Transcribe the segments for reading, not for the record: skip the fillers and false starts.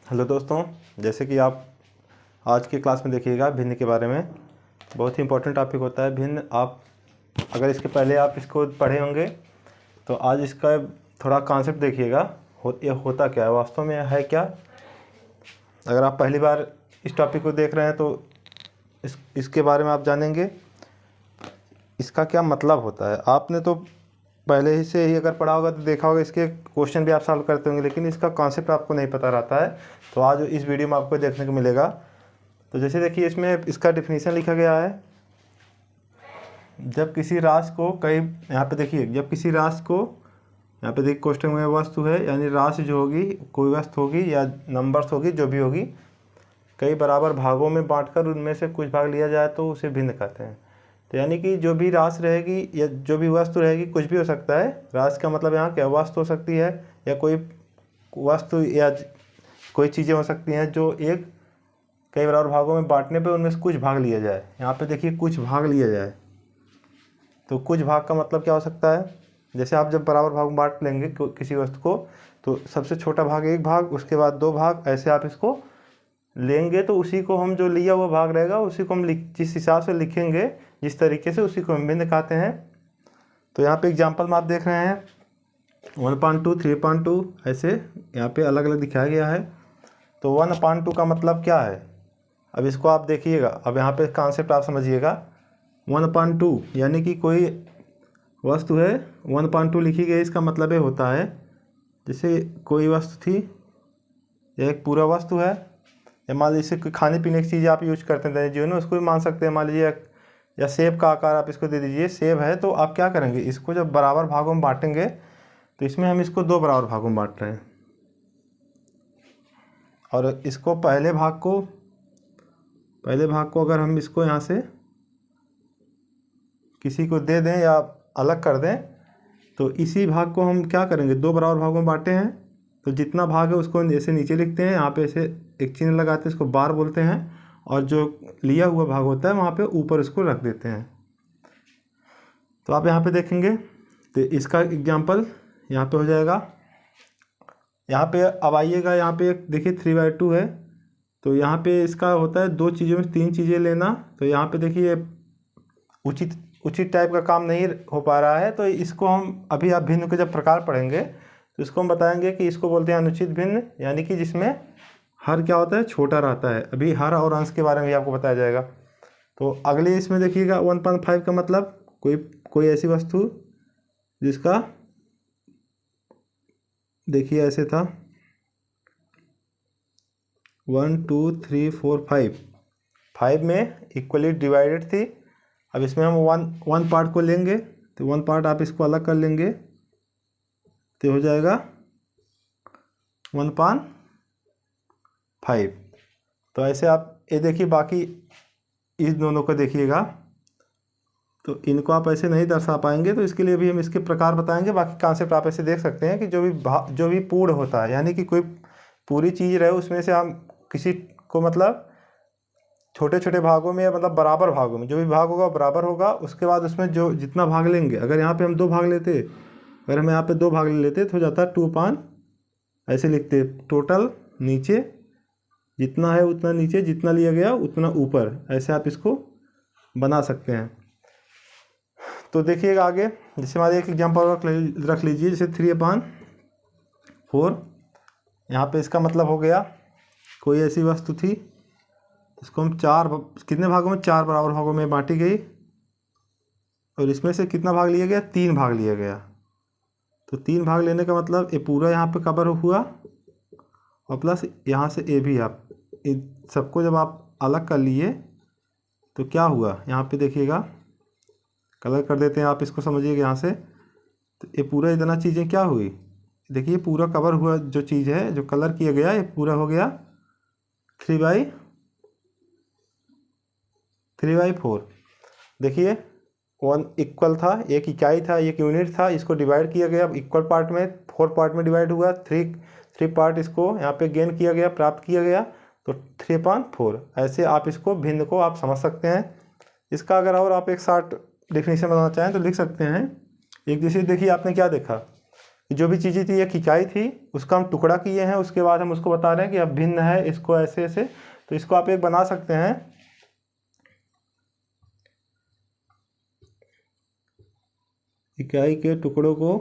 Hello दोस्तों, जैसे कि आप आज की क्लास में देखिएगा भिन्न के बारे में। बहुत ही इंपॉर्टेंट टॉपिक होता है भिन्न। आप अगर इसके पहले आप इसको पढ़े होंगे तो आज इसका थोड़ा कॉन्सेप्ट देखिएगा। ये होता क्या है, वास्तव में है क्या। अगर आप पहली बार इस टॉपिक को देख रहे हैं तो इसके बारे में आप जानेंगे इसका क्या मतलब होता है। आपने तो पहले ही से ही अगर पढ़ा होगा तो देखा होगा, इसके क्वेश्चन भी आप सॉल्व करते होंगे, लेकिन इसका कॉन्सेप्ट आपको नहीं पता रहता है। तो आज इस वीडियो में आपको देखने को मिलेगा। तो जैसे देखिए, इसमें इसका डिफिनीशन लिखा गया है। जब किसी राशि को यहाँ पे देखिए, जब किसी राशि को, यहाँ पे देखिए क्वेश्चन में वस्तु है, यानी राशि जो होगी, कोई वस्तु होगी या नंबर्स होगी, जो भी होगी, कई बराबर भागों में बांटकर उनमें से कुछ भाग लिया जाए तो उसे भिन्न कहते हैं। तो यानी कि जो भी राशि रहेगी या जो भी वस्तु रहेगी, कुछ भी हो सकता है। राशि का मतलब यहाँ क्या, वस्तु हो सकती है या कोई वस्तु या कोई चीज़ें हो सकती हैं जो एक कई बराबर भागों में बांटने पे उनमें से कुछ भाग लिया जाए। यहाँ पे देखिए कुछ भाग लिया जाए, तो कुछ भाग का मतलब क्या हो सकता है। जैसे आप जब बराबर भाग में बांट लेंगे किसी वस्तु को, तो सबसे छोटा भाग एक भाग, उसके बाद दो भाग, ऐसे आप इसको लेंगे तो उसी को हम, जो लिया हुआ भाग रहेगा उसी को हम जिस हिसाब से लिखेंगे, जिस तरीके से, उसी को हम भिन्न कहते हैं। तो यहाँ पे एग्जांपल में आप देख रहे हैं 1/2, 3/2, ऐसे यहाँ पे अलग अलग दिखाया गया है। तो 1/2 का मतलब क्या है, अब इसको आप देखिएगा। अब यहाँ पे कॉन्सेप्ट आप समझिएगा। 1/2 यानी कि कोई वस्तु है, 1/2 लिखी गई, इसका मतलब ये होता है जैसे कोई वस्तु थी, एक पूरा वस्तु है, या मान लीजिए कोई खाने पीने की चीज़ आप यूज करते हैं दैनिक जीवन में, उसको भी मान सकते हैं। मान लीजिए या सेब का आकार आप इसको दे दीजिए, सेब है, तो आप क्या करेंगे, इसको जब बराबर भागों में बांटेंगे तो इसमें हम इसको दो बराबर भागों में बांट रहे हैं, और इसको पहले भाग को अगर हम इसको यहाँ से किसी को दे दें या अलग कर दें, तो इसी भाग को हम क्या करेंगे, दो बराबर भागों में बांटे हैं, तो जितना भाग है उसको ऐसे नीचे लिखते हैं, यहाँ पे ऐसे एक चिन्ह लगाते हैं, इसको बार बोलते हैं, और जो लिया हुआ भाग होता है वहाँ पे ऊपर इसको रख देते हैं। तो आप यहाँ पे देखेंगे तो इसका एग्जांपल यहाँ पे हो जाएगा। यहाँ पे अब आइएगा, यहाँ पे देखिए 3/2 है, तो यहाँ पे इसका होता है दो चीज़ों में तीन चीज़ें लेना। तो यहाँ पे देखिए उचित टाइप का काम नहीं हो पा रहा है, तो इसको हम अभी आप भिन्न के जब प्रकार पढ़ेंगे तो इसको हम बताएंगे कि इसको बोलते हैं अनुचित भिन्न, यानी कि जिसमें हर क्या होता है, छोटा रहता है। अभी हर और अंश के बारे में भी आपको बताया जाएगा। तो अगले इसमें देखिएगा 1/5 का मतलब कोई ऐसी वस्तु जिसका देखिए ऐसे था 1 2 3 4 5 में इक्वली डिवाइडेड थी। अब इसमें हम वन पार्ट को लेंगे, तो वन पार्ट आप इसको अलग कर लेंगे तो हो जाएगा 1/5। तो ऐसे आप ये देखिए, बाकी इस दोनों को देखिएगा, तो इनको आप ऐसे नहीं दर्शा पाएंगे, तो इसके लिए भी हम इसके प्रकार बताएंगे। बाकी कॉन्सेप्ट आप ऐसे देख सकते हैं कि जो भी पूर्ण होता है, यानी कि कोई पूरी चीज़ रहे, उसमें से हम किसी को मतलब छोटे छोटे भागों में, मतलब बराबर भागों में, जो भी भाग होगा बराबर होगा। उसके बाद उसमें जो जितना भाग लेंगे, अगर यहाँ पे हम दो भाग लेते, अगर हम यहाँ पे दो भाग ले लेते तो हो जाता है 2/, ऐसे लिखते, टोटल नीचे जितना है उतना नीचे, जितना लिया गया उतना ऊपर, ऐसे आप इसको बना सकते हैं। तो देखिएगा आगे, जैसे हमारे एक एग्जाम्पल रख लीजिए, जैसे 3/4। यहाँ पे इसका मतलब हो गया कोई ऐसी वस्तु थी, इसको हम कितने भागों में, चार बराबर भागों में बांटी गई, और इसमें से कितना भाग लिया गया, 3 भाग लिया गया। तो 3 भाग लेने का मतलब ये पूरा यहाँ पे कवर हुआ, और प्लस यहाँ से ये भी। आप सबको जब आप अलग कर लिए तो क्या हुआ, यहाँ पे देखिएगा, कलर कर देते हैं, आप इसको समझिएगा यहाँ से। तो ये पूरा इतना चीज़ें क्या हुई, देखिए पूरा कवर हुआ, जो चीज़ है जो कलर किया गया, ये पूरा हो गया 3/4। देखिए 1 इक्वल था, एक इकाई था, एक यूनिट था, इसको डिवाइड किया गया इक्वल पार्ट में, 4 पार्ट में डिवाइड हुआ, 3 पार्ट इसको यहाँ पे गेन किया गया, प्राप्त किया गया, तो 3/4। ऐसे आप इसको भिन्न को आप समझ सकते हैं। इसका अगर और आप एक शॉर्ट डेफिनेशन बनाना चाहें तो लिख सकते हैं। एक जैसे देखिए, आपने क्या देखा, जो भी चीज़ें थी एक इकाई थी, उसका हम टुकड़ा किए हैं, उसके बाद हम उसको बता रहे हैं कि अब भिन्न है, इसको ऐसे ऐसे। तो इसको आप एक बना सकते हैं, इकाई के टुकड़ों को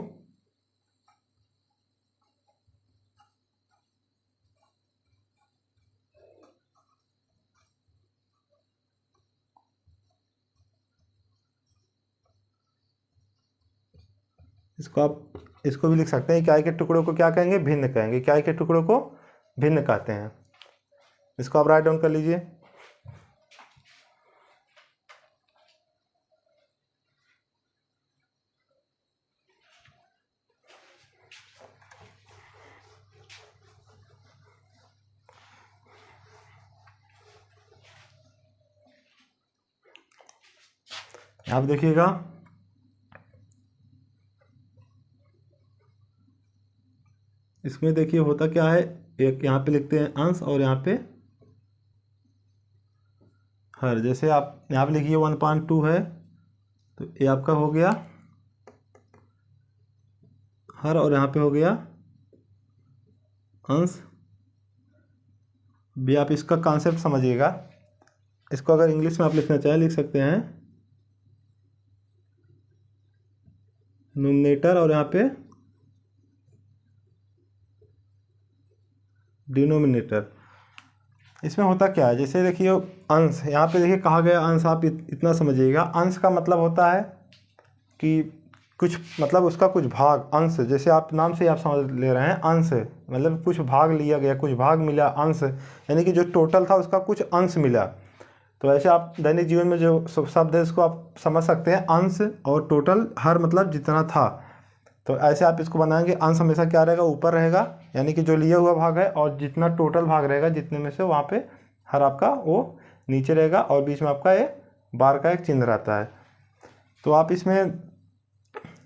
इसको आप इसको भी लिख सकते हैं, इकाई के टुकड़ों को क्या कहेंगे, भिन्न कहेंगे, इकाई के टुकड़ों को भिन्न कहते हैं। इसको आप राइट डाउन कर लीजिए। आप देखिएगा, इसमें देखिए होता क्या है, एक यहाँ पे लिखते हैं अंश और यहाँ पे हर। जैसे आप यहाँ पे लिखिए 1.2 है, तो ये आपका हो गया हर, और यहाँ पे हो गया अंश। भी आप इसका कॉन्सेप्ट समझिएगा। इसको अगर इंग्लिश में आप लिखना चाहें लिख सकते हैं, नोमिनेटर और यहाँ पे डिनोमिनेटर। इसमें होता क्या है, जैसे देखिए अंश, यहाँ पे देखिए कहा गया अंश, आप इतना समझिएगा। अंश का मतलब होता है कि कुछ, मतलब उसका कुछ भाग, अंश, जैसे आप नाम से ही आप समझ ले रहे हैं, अंश मतलब कुछ भाग लिया गया, कुछ भाग मिला, अंश यानी कि जो टोटल था उसका कुछ अंश मिला। तो ऐसे आप दैनिक जीवन में जो शब्द है इसको आप समझ सकते हैं, अंश और टोटल, हर मतलब जितना था। तो ऐसे आप इसको बनाएंगे, अंश हमेशा क्या रहेगा, ऊपर रहेगा, यानी कि जो लिया हुआ भाग है, और जितना टोटल भाग रहेगा जितने में से, वहाँ पे हर आपका वो नीचे रहेगा, और बीच में आपका ये बार का एक चिन्ह रहता है। तो आप इसमें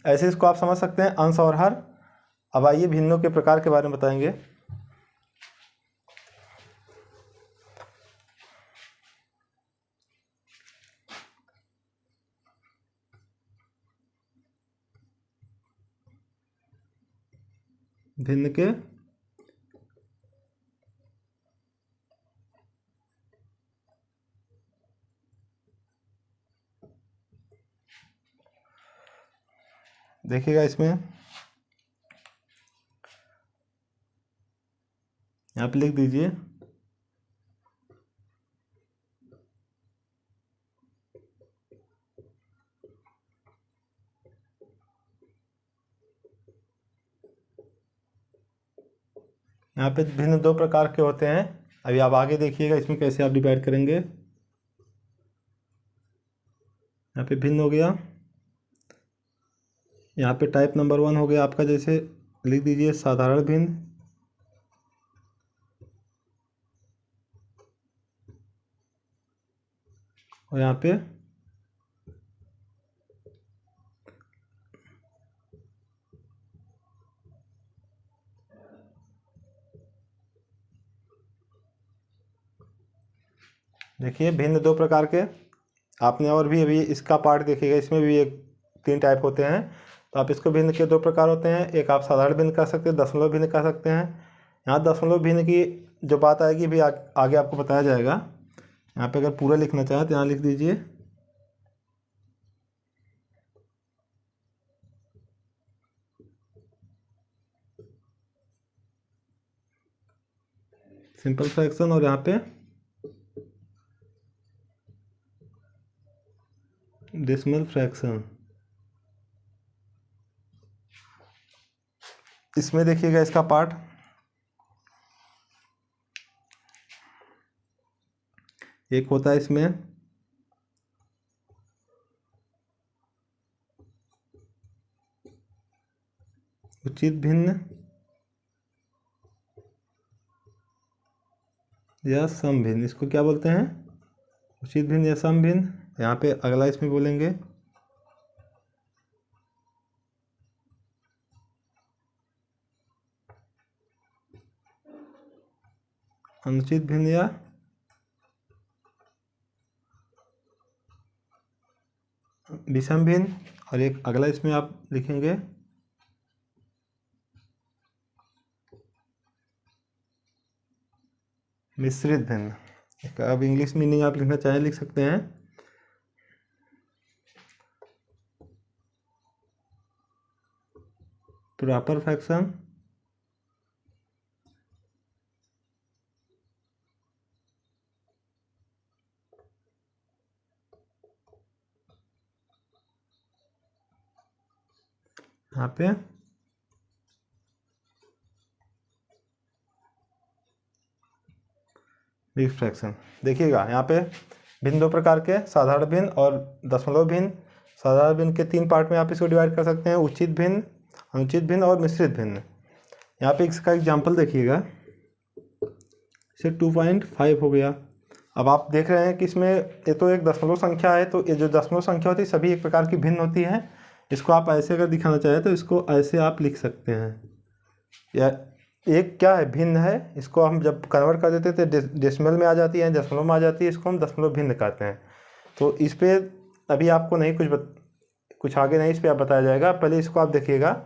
ऐसे इसको आप समझ सकते हैं, अंश और हर। अब आइए भिन्नों के प्रकार के बारे में बताएंगे। भिन्न के देखिएगा, इसमें यहाँ पे लिख दीजिए, यहाँ पे भिन्न दो प्रकार के होते हैं। अभी आप आगे देखिएगा इसमें कैसे आप डिवाइड करेंगे। यहाँ पे भिन्न हो गया, यहाँ पे टाइप नंबर 1 हो गया आपका, जैसे लिख दीजिए साधारण भिन्न। और यहाँ पे देखिए भिन्न दो प्रकार के। आपने और भी अभी इसका पार्ट देखिएगा, इसमें भी एक 3 टाइप होते हैं। तो आप इसको भिन्न के 2 प्रकार होते हैं, एक आप साधारण भिन्न कर सकते हैं, दशमलव भिन्न कर सकते हैं। यहाँ दशमलव भिन्न की जो बात आएगी भी आगे आपको बताया जाएगा। यहाँ पे अगर पूरा लिखना चाहें तो यहाँ लिख दीजिए सिंपल फ्रैक्शन, और यहाँ पे डेसिमल फ्रैक्शन। इसमें देखिएगा इसका पार्ट, एक होता है इसमें उचित भिन्न या सम भिन्न। इसको क्या बोलते हैं, उचित भिन्न या सम भिन्न। यहाँ पे अगला इसमें बोलेंगे अनुचित भिन्न या विषम भिन्न। और एक अगला इसमें आप लिखेंगे मिश्रित भिन्न। इसका अब इंग्लिश मीनिंग आप लिखना चाहें लिख सकते हैं। प्रॉपर फ्रैक्शन यहाँ पे मिक्स्ड फ्रैक्शन। देखिएगा यहाँ पे भिन्न दो प्रकार के, साधारण भिन्न और दशमलव भिन्न। साधारण भिन्न के 3 पार्ट में आप इसको डिवाइड कर सकते हैं, उचित भिन्न, अनुचित भिन्न और मिश्रित भिन्न। यहाँ पे इसका एग्जाम्पल देखिएगा, इसे 2.5 हो गया। अब आप देख रहे हैं कि इसमें ये तो एक दशमलव संख्या है, तो ये जो दशमलव संख्या होती है सभी एक प्रकार की भिन्न होती है। इसको आप ऐसे अगर दिखाना चाहें तो इसको ऐसे आप लिख सकते हैं, या एक क्या है भिन्न है, इसको हम जब कन्वर्ट कर देते थे डेसिमल में आ जाती है, दशमलव में आ जाती है, इसको हम दशमलव भिन्न कहते हैं। तो इस पर अभी आपको नहीं कुछ आगे नहीं इस पर आप बताया जाएगा। पहले इसको आप देखिएगा,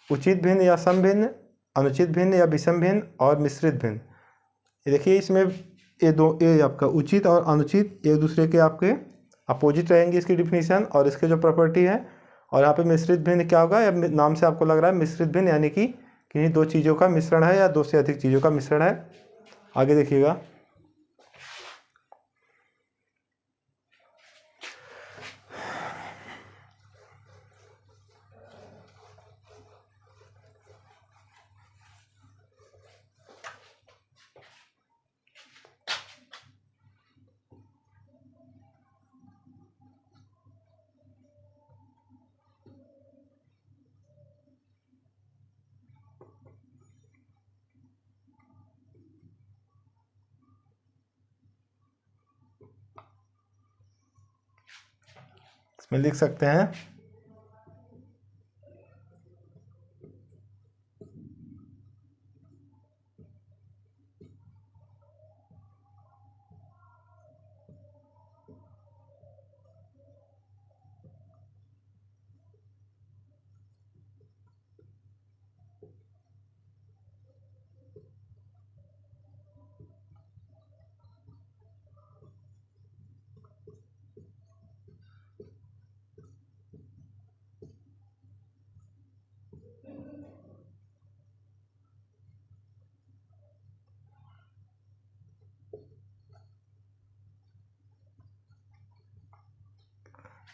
उचित भिन्न या सम भिन्न, अनुचित भिन्न या विषम भिन्न और मिश्रित भिन्न। ये देखिए इसमें ये आपका उचित और अनुचित एक दूसरे के आपके अपोजिट रहेंगे, इसकी डिफिनीशन और इसके जो प्रॉपर्टी है। और यहाँ पे मिश्रित भिन्न क्या होगा, या नाम से आपको लग रहा है मिश्रित भिन्न यानी कि किन्हीं दो चीज़ों का मिश्रण है या दो से अधिक चीज़ों का मिश्रण है। आगे देखिएगा, इसमें लिख सकते हैं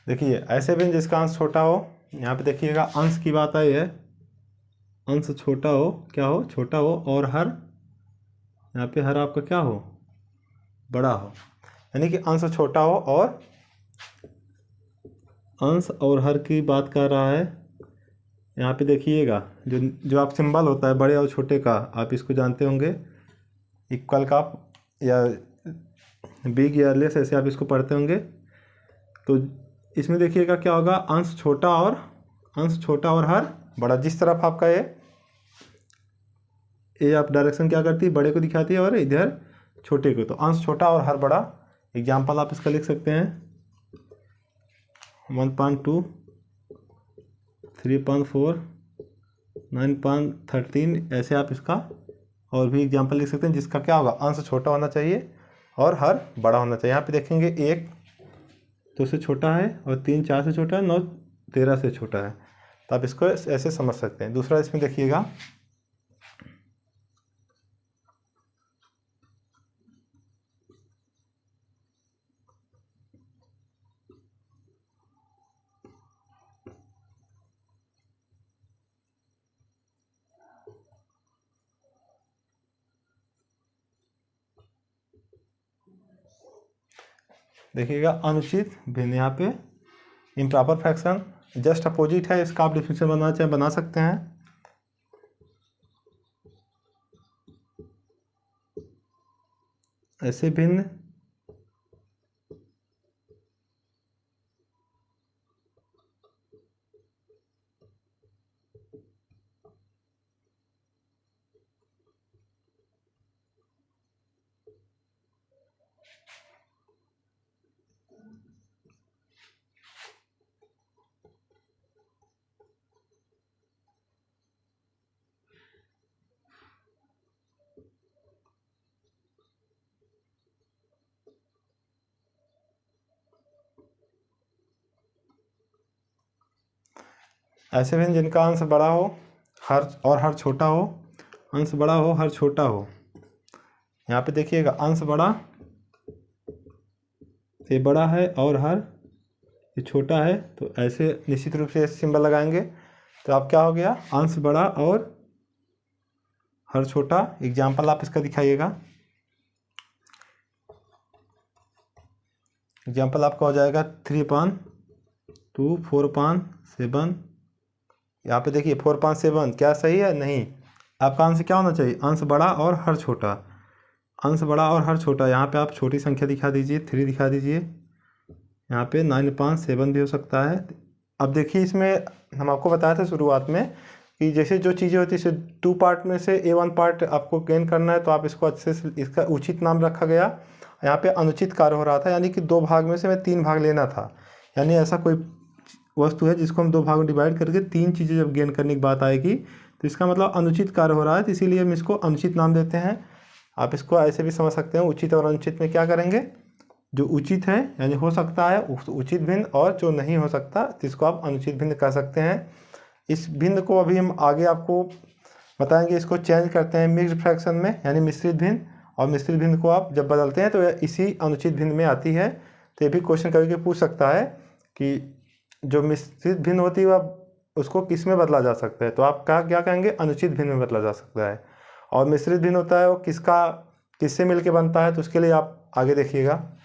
देखिए ऐसे भिन्न जिसका अंश छोटा हो। यहाँ पे देखिएगा अंश की बात आई है, अंश छोटा हो, क्या हो, छोटा हो, और हर, यहाँ पे हर आपका क्या हो, बड़ा हो। यानी कि अंश छोटा हो और अंश और हर की बात कर रहा है। यहाँ पे देखिएगा जो आप सिंबल होता है बड़े और छोटे का, आप इसको जानते होंगे, इक्वल का या बिग या लेस, ऐसे आप इसको पढ़ते होंगे। तो इसमें देखिएगा क्या होगा, अंश छोटा और हर बड़ा। जिस तरफ आपका ये आप डायरेक्शन क्या करती है, बड़े को दिखाती है और इधर छोटे को, तो अंश छोटा और हर बड़ा। एग्जाम्पल आप इसका लिख सकते हैं 1.2, 3.4, 9.13, ऐसे आप इसका और भी एग्जाम्पल लिख सकते हैं जिसका क्या होगा, अंश छोटा होना चाहिए और हर बड़ा होना चाहिए। यहाँ पे देखेंगे 1 2 से छोटा है और 3 4 से छोटा है, 9 13 से छोटा है, तो आप इसको ऐसे समझ सकते हैं। दूसरा इसमें देखिएगा, देखिएगा अनुचित भिन्न। यहाँ पे इम्प्रॉपर फ्रैक्शन जस्ट अपोजिट है, इसका आप डिफिनेशन बनाना चाहें बना सकते हैं। ऐसे भिन्न ऐसे भिन्न जिनका अंश बड़ा हो हर छोटा हो, अंश बड़ा हो हर छोटा हो। यहाँ पे देखिएगा अंश बड़ा से बड़ा है और हर ये छोटा है, तो ऐसे निश्चित रूप से सिंबल लगाएंगे। तो आप क्या हो गया, अंश बड़ा और हर छोटा। एग्जाम्पल आप इसका दिखाइएगा। एग्जाम्पल आपका हो जाएगा 3/2 4/7। यहाँ पे देखिए 4/7 क्या सही है, नहीं। आपका अंश क्या होना चाहिए, अंश बड़ा और हर छोटा। अंश बड़ा और हर छोटा, यहाँ पे आप छोटी संख्या दिखा दीजिए, 3 दिखा दीजिए। यहाँ पे 9/7 भी हो सकता है। अब देखिए इसमें हम आपको बताया था शुरुआत में कि जैसे जो चीज़ें होती है 2 पार्ट में से A1 पार्ट आपको गेन करना है, तो आप इसको अच्छे से, इसका उचित नाम रखा गया। यहाँ पे अनुचित कार्य हो रहा था, यानी कि 2 भाग में से मैं 3 भाग लेना था। यानी ऐसा कोई वस्तु है जिसको हम 2 भाग में डिवाइड करके 3 चीज़ें जब गेन करने की बात आएगी, तो इसका मतलब अनुचित कार्य हो रहा है, तो इसीलिए हम इसको अनुचित नाम देते हैं। आप इसको ऐसे भी समझ सकते हैं, उचित और अनुचित में क्या करेंगे, जो उचित है यानी हो सकता है उचित भिन्न, और जो नहीं हो सकता जिसको आप अनुचित भिन्न कह सकते हैं। इस भिन्न को अभी हम आगे आपको बताएंगे। इसको चेंज करते हैं मिक्स्ड फ्रैक्शन में, यानी मिश्रित भिन्न। और मिश्रित भिन्न को आप जब बदलते हैं तो इसी अनुचित भिन्न में आती है। तो ये भी क्वेश्चन कभी कभी पूछ सकता है कि जो मिश्रित भिन्न होती है वह उसको किस में बदला जा सकता है, तो आप क्या कहेंगे, अनुचित भिन्न में बदला जा सकता है। और मिश्रित भिन्न होता है वो किससे मिलके बनता है, तो उसके लिए आप आगे देखिएगा।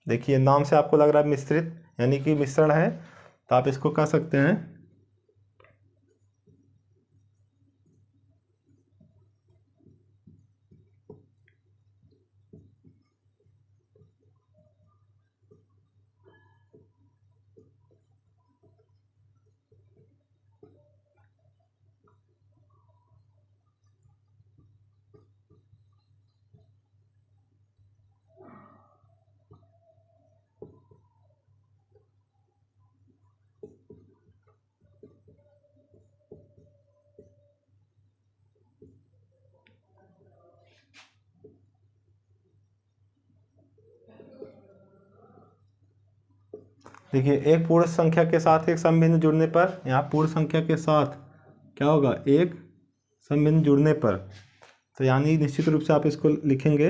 देखिए नाम से आपको लग रहा है मिश्रित, यानी कि मिश्रण है, तो आप इसको कह सकते हैं देखिए एक पूर्ण संख्या के साथ एक समभिन्न जुड़ने पर, यहाँ पूर्ण संख्या के साथ क्या होगा, एक समभिन्न जुड़ने पर, तो यानी निश्चित रूप से आप इसको लिखेंगे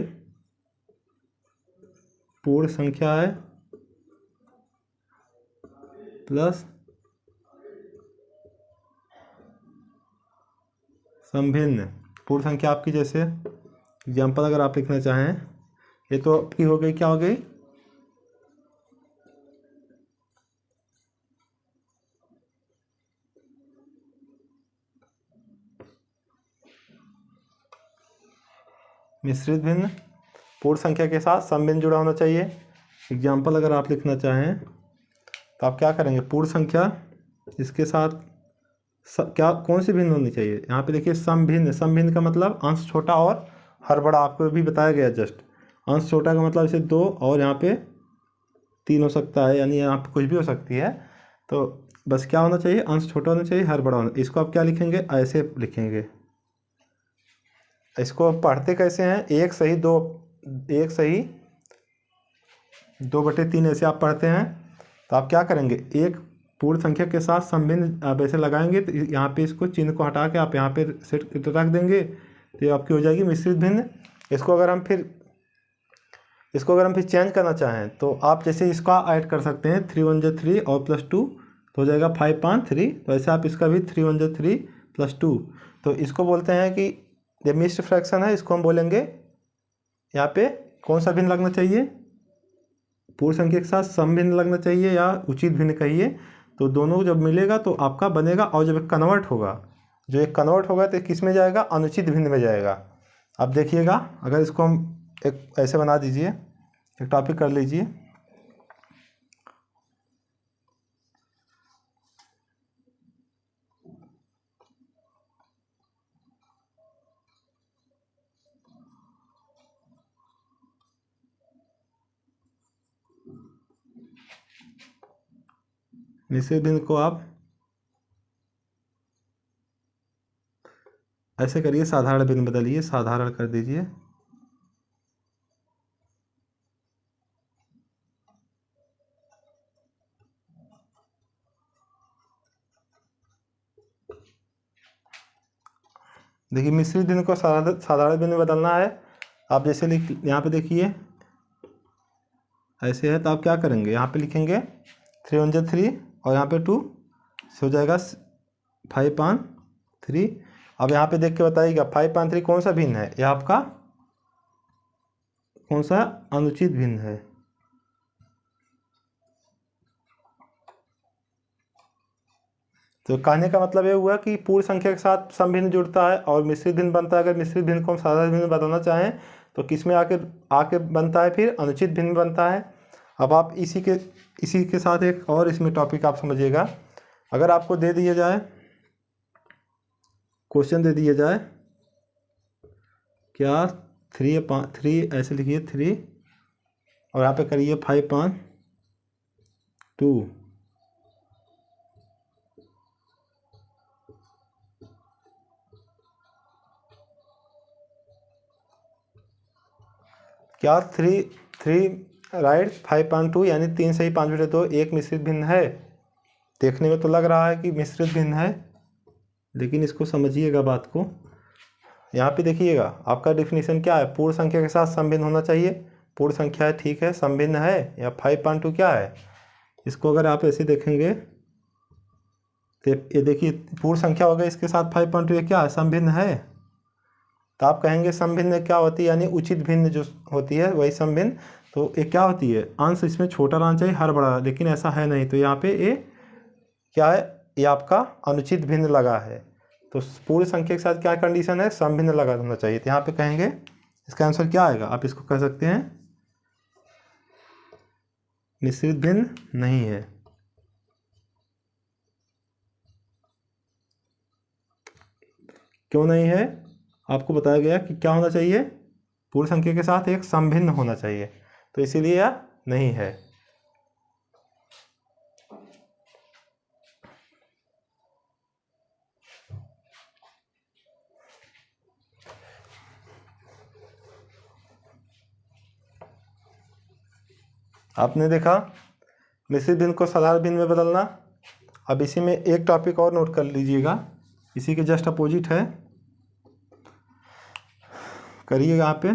पूर्ण संख्या है प्लस समभिन्न। पूर्ण संख्या आपकी, जैसे एग्जाम्पल अगर आप लिखना चाहें, ये तो आपकी हो गई, क्या हो गई, मिश्रित भिन्न। पूर्ण संख्या के साथ समभिन्न जुड़ा होना चाहिए। एग्जाम्पल अगर आप लिखना चाहें तो आप क्या करेंगे, पूर्ण संख्या इसके साथ क्या कौन सी भिन्न होनी चाहिए, यहाँ पे देखिए समभिन्न। समभिन्न का मतलब अंश छोटा और हर बड़ा, आपको भी बताया गया जस्ट। अंश छोटा का मतलब इसे 2 और यहाँ पे 3 हो सकता है, यानी यहाँ पे कुछ भी हो सकती है। तो बस क्या होना चाहिए, अंश छोटा होना चाहिए, हर बड़ा होना। इसको आप क्या लिखेंगे, ऐसे लिखेंगे। इसको पढ़ते कैसे हैं, 2/3 ऐसे आप पढ़ते हैं। तो आप क्या करेंगे, एक पूर्ण संख्या के साथ समभिन्न आप ऐसे लगाएंगे, तो यहाँ पे इसको चिन्ह को हटा के आप यहाँ पे सेट रख देंगे, तो ये आपकी हो जाएगी मिश्रित भिन्न। इसको अगर हम फिर चेंज करना चाहें तो आप जैसे इसका ऐड कर सकते हैं, 3 1 3 और +2 तो हो जाएगा 5/3। तो ऐसे आप इसका भी 3 1 3 +2, तो इसको बोलते हैं कि ये मिश्र फ्रैक्शन है। इसको हम बोलेंगे यहाँ पे कौन सा भिन्न लगना चाहिए, पूर्ण संख्या के साथ समभिन्न लगना चाहिए या उचित भिन्न कहिए। तो दोनों जब मिलेगा तो आपका बनेगा, और जब कन्वर्ट होगा, जो एक कन्वर्ट होगा तो किस में जाएगा, अनुचित भिन्न में जाएगा। अब देखिएगा, अगर इसको हम एक ऐसे बना दीजिए, एक टॉपिक कर लीजिए, मिश्रित भिन्न को आप ऐसे करिए, साधारण भिन्न बदलिए, साधारण कर दीजिए। देखिए मिश्रित भिन्न को साधारण भिन्न में बदलना है। आप जैसे लिख, यहाँ पे देखिए ऐसे है, तो आप क्या करेंगे, यहाँ पे लिखेंगे 3 1 3 और यहाँ पे 2 हो जाएगा 5 5 3। अब यहाँ पे देख के बताइएगा 5 5 3 कौन सा भिन्न है, यह आपका कौन सा अनुचित भिन्न है। तो कहने का मतलब ये हुआ कि पूर्ण संख्या के साथ सम भिन्न जुड़ता है और मिश्रित भिन्न बनता है। अगर मिश्रित भिन्न को हम साधारण भिन्न बताना चाहें तो किस में आके बनता है, फिर अनुचित भिन्न बनता है। अब आप इसी के साथ एक और इसमें टॉपिक आप समझिएगा। अगर आपको दे दिया जाए, क्वेश्चन दे दिया जाए, क्या 3 ऐसे लिखिए 3 और यहाँ पे करिए 5 5 2। क्या 3 राइट 5 5 2 यानी 3 सही 5 बटे 2 एक मिश्रित भिन्न है। देखने में तो लग रहा है कि मिश्रित भिन्न है, लेकिन इसको समझिएगा बात को। यहाँ पे देखिएगा आपका डेफिनेशन क्या है, पूर्ण संख्या के साथ समभिन्न होना चाहिए। पूर्ण संख्या है, ठीक है, समभिन्न है, या 5 5 2 क्या है। इसको अगर आप ऐसे देखेंगे तो ये देखिए पूर्ण संख्या हो गई, इसके साथ 5 5 2 ये क्या है, समभिन्न है। तो आप कहेंगे समभिन्न क्या होती है, यानी उचित भिन्न जो होती है वही समभिन्न। तो ये क्या होती है, अंश इसमें छोटा रहना चाहिए, हर बड़ा, लेकिन ऐसा है नहीं। तो यहाँ पे ये क्या है, ये आपका अनुचित भिन्न लगा है। तो पूर्ण संख्या के साथ क्या कंडीशन है, समभिन्न लगा होना चाहिए। तो यहाँ पे कहेंगे इसका आंसर क्या आएगा, आप इसको कह सकते हैं मिश्रित भिन्न नहीं है। क्यों नहीं है, आपको बताया गया कि क्या होना चाहिए, पूर्ण संख्या के साथ एक समभिन्न होना चाहिए, तो इसीलिए यह नहीं है। आपने देखा मिश्रित भिन्न को साधारण भिन्न में बदलना। अब इसी में एक टॉपिक और नोट कर लीजिएगा, इसी के जस्ट अपोजिट है, करिए यहाँ पे।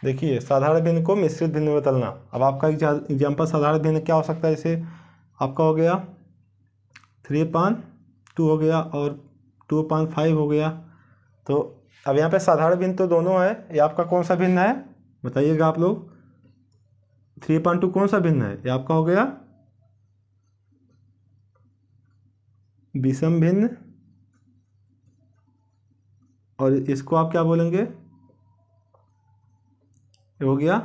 देखिए साधारण भिन्न को मिश्रित भिन्न में बदलना। अब आपका एग्जाम्पल साधारण भिन्न क्या हो सकता है, जैसे आपका हो गया 3 5 2 हो गया और 2 5 5 हो गया। तो अब यहाँ पे साधारण भिन्न तो दोनों है, ये आपका कौन सा भिन्न है बताइएगा आप लोग। 3 5 2 कौन सा भिन्न है, ये आपका हो गया विषम भिन्न, और इसको आप क्या बोलेंगे, हो गया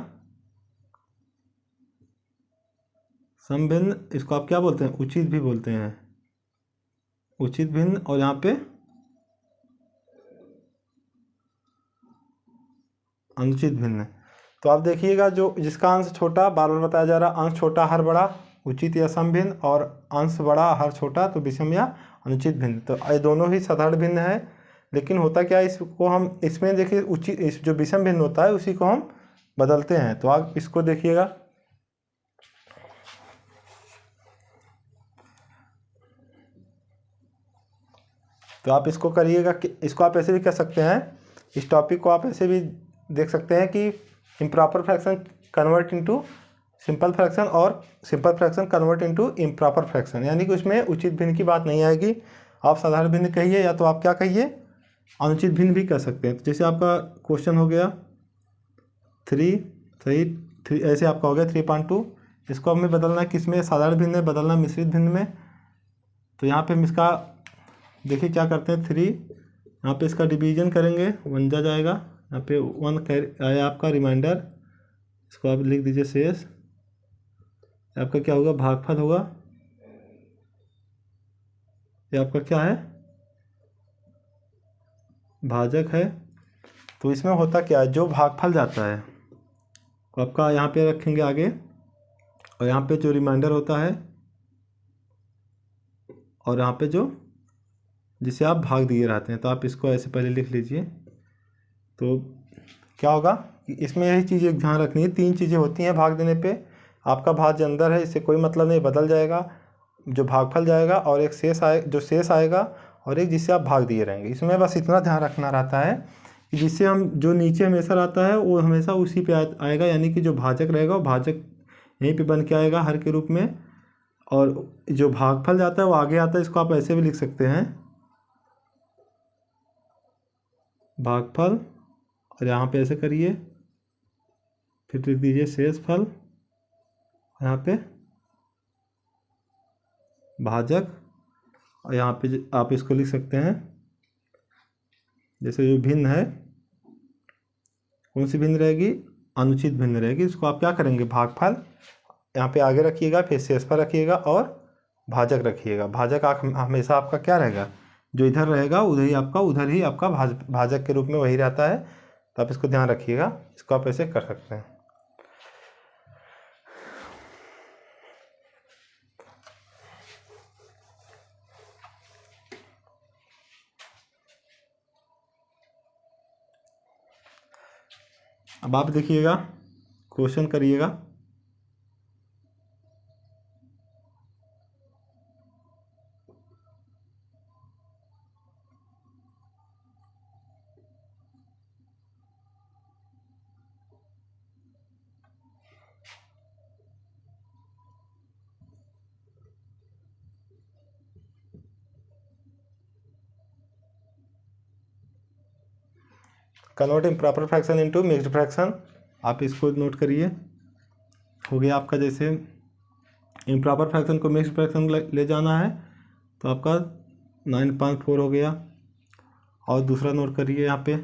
समभिन्न। इसको आप क्या बोलते हैं, उचित भी बोलते हैं, उचित भिन्न। और यहाँ पे अनुचित भिन्न। तो आप देखिएगा जो जिसका अंश छोटा, बार बार बताया जा रहा, अंश छोटा हर बड़ा, उचित या समभिन्न, और अंश बड़ा हर छोटा तो विषम या अनुचित भिन्न। तो ये दोनों ही साधारण भिन्न है, लेकिन होता क्या है, इसको हम इसमें देखिए उचित, इस जो विषम भिन्न होता है उसी को हम बदलते हैं। तो आप इसको देखिएगा, तो आप इसको करिएगा कि इसको आप ऐसे भी कह सकते हैं, इस टॉपिक को आप ऐसे भी देख सकते हैं कि improper fraction convert into simple fraction और simple fraction convert into improper fraction, यानी कि उसमें उचित भिन्न की बात नहीं आएगी। आप साधारण भिन्न कहिए या तो आप क्या कहिए, अनुचित भिन्न भी कह सकते हैं। तो जैसे आपका क्वेश्चन हो गया 3 सही 3, ऐसे आपका हो गया 3 5 2। इसको हमें बदलना है किस में, साधारण भिन्न में बदलना, मिश्रित भिन्न में। तो यहाँ पे हम इसका देखिए क्या करते हैं, 3 यहाँ पे इसका डिवीजन करेंगे, 1 जा जाएगा, यहाँ पे 1 आया आपका रिमाइंडर, इसको आप लिख दीजिए शेष। आपका क्या होगा, भागफल होगा। ये आपका क्या है, भाजक है। तो इसमें होता क्या है, जो भागफल जाता है तो आपका यहाँ पे रखेंगे आगे, और यहाँ पे जो रिमाइंडर होता है, और यहाँ पे जो जिसे आप भाग दिए रहते हैं, तो आप इसको ऐसे पहले लिख लीजिए। तो क्या होगा कि इसमें यही चीज़ें ध्यान रखनी है, 3 चीज़ें होती हैं भाग देने पे। आपका भाज्य अंदर है, इससे कोई मतलब नहीं, बदल जाएगा, जो भागफल जाएगा, और एक शेष जो शेष आएगा, और एक जिससे आप भाग दिए रहेंगे। इसमें बस इतना ध्यान रखना रहता है कि जिससे हम जो नीचे हमेशा रहता है वो हमेशा उसी पे आएगा, यानी कि जो भाजक रहेगा वो भाजक यहीं पे बन के आएगा हर के रूप में, और जो भागफल जाता है वो आगे आता है। इसको आप ऐसे भी लिख सकते हैं, भागफल, और यहाँ पे ऐसे करिए, फिर लिख दीजिए शेष फल, यहाँ पे भाजक, और यहाँ पे आप इसको लिख सकते हैं जैसे जो भिन्न है, कौन सी भिन्न रहेगी, अनुचित भिन्न रहेगी। इसको आप क्या करेंगे, भागफल यहाँ पे आगे रखिएगा, फिर शेषफल रखिएगा, और भाजक रखिएगा। भाजक हमेशा आपका क्या रहेगा, जो इधर रहेगा उधर ही आपका भाजक के रूप में वही रहता है। तो आप इसको ध्यान रखिएगा, इसको आप ऐसे कर सकते हैं। अब आप देखिएगा, क्वेश्चन करिएगा। Convert improper fraction into mixed fraction, आप इसको नोट करिए। हो गया आपका, जैसे इम्प्रॉपर फ्रैक्शन को मिक्स्ड फ्रैक्शन ले जाना है, तो आपका 9.4 हो गया। और दूसरा नोट करिए यहाँ पे,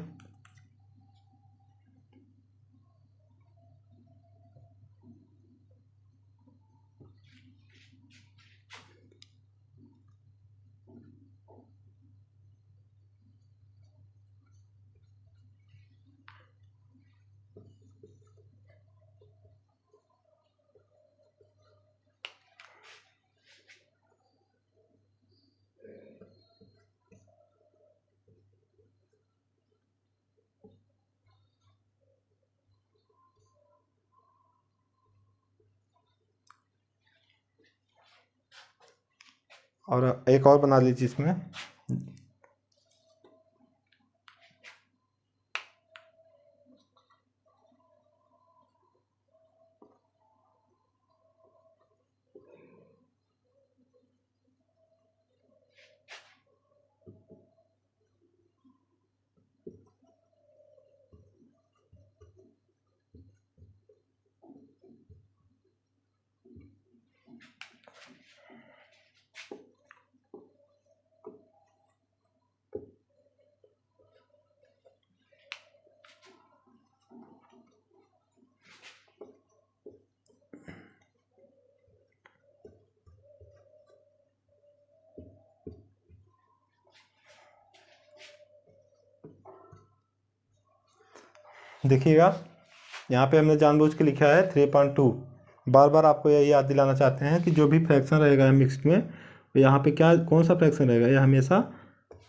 और एक और बना लीजिए इसमें। देखिएगा, यहाँ पे हमने जानबूझ के लिखा है 3.2। बार बार आपको यही याद दिलाना चाहते हैं कि जो भी फ्रैक्शन रहेगा मिक्स्ड में, तो यहाँ पे क्या, कौन सा फ्रैक्शन रहेगा, यह हमेशा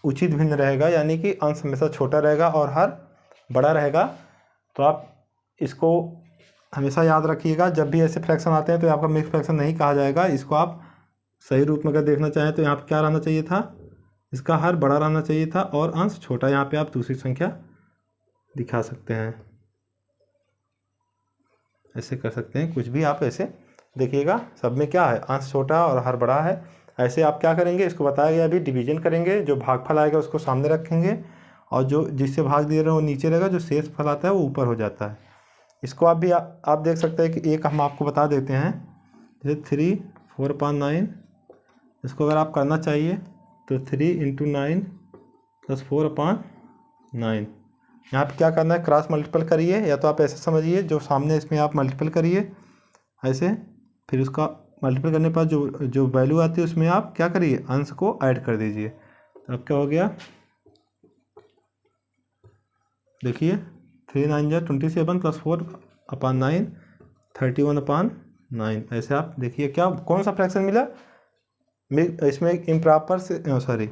उचित भिन्न रहेगा, यानी कि अंश हमेशा छोटा रहेगा और हर बड़ा रहेगा। तो आप इसको हमेशा याद रखिएगा, जब भी ऐसे फ्रैक्शन आते हैं तो आपका मिक्स फ्रैक्शन नहीं कहा जाएगा। इसको आप सही रूप में अगर देखना चाहें तो यहाँ पर क्या रहना चाहिए था, इसका हर बड़ा रहना चाहिए था और अंश छोटा। यहाँ पे आप दूसरी संख्या दिखा सकते हैं, ऐसे कर सकते हैं, कुछ भी आप ऐसे देखिएगा। सब में क्या है, अंश छोटा और हर बड़ा है। ऐसे आप क्या करेंगे, इसको बताया गया अभी, डिवीजन करेंगे, जो भागफल आएगा उसको सामने रखेंगे, और जो जिससे भाग दे रहे हैं वो नीचे रहेगा, जो शेष फल आता है वो ऊपर हो जाता है। इसको आप भी आप देख सकते हैं कि एक हम आपको बता देते हैं, जैसे 3 4/9, इसको अगर आप करना चाहिए तो 3 × 9 + 4/9, यहाँ पे क्या करना है, क्रॉस मल्टीपल करिए, या तो आप ऐसे समझिए जो सामने इसमें आप मल्टीपल करिए ऐसे, फिर उसका मल्टीपल करने पर जो जो वैल्यू आती है उसमें आप क्या करिए, अंश को ऐड कर दीजिए। तो अब क्या हो गया, देखिए 3 9 जा 27 + 4/9 31/9। ऐसे आप देखिए क्या कौन सा फ्रैक्शन मिला, इसमें इम्प्रॉपर से सॉरी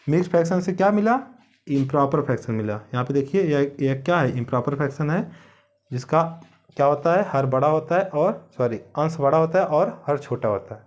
मिक्स फ्रैक्शन से क्या मिला, इम्प्रॉपर फ्रैक्शन मिला। यहाँ पे देखिए यह क्या है, इम्प्रॉपर फ्रैक्शन है, जिसका क्या होता है, हर बड़ा होता है और अंश बड़ा होता है और हर छोटा होता है।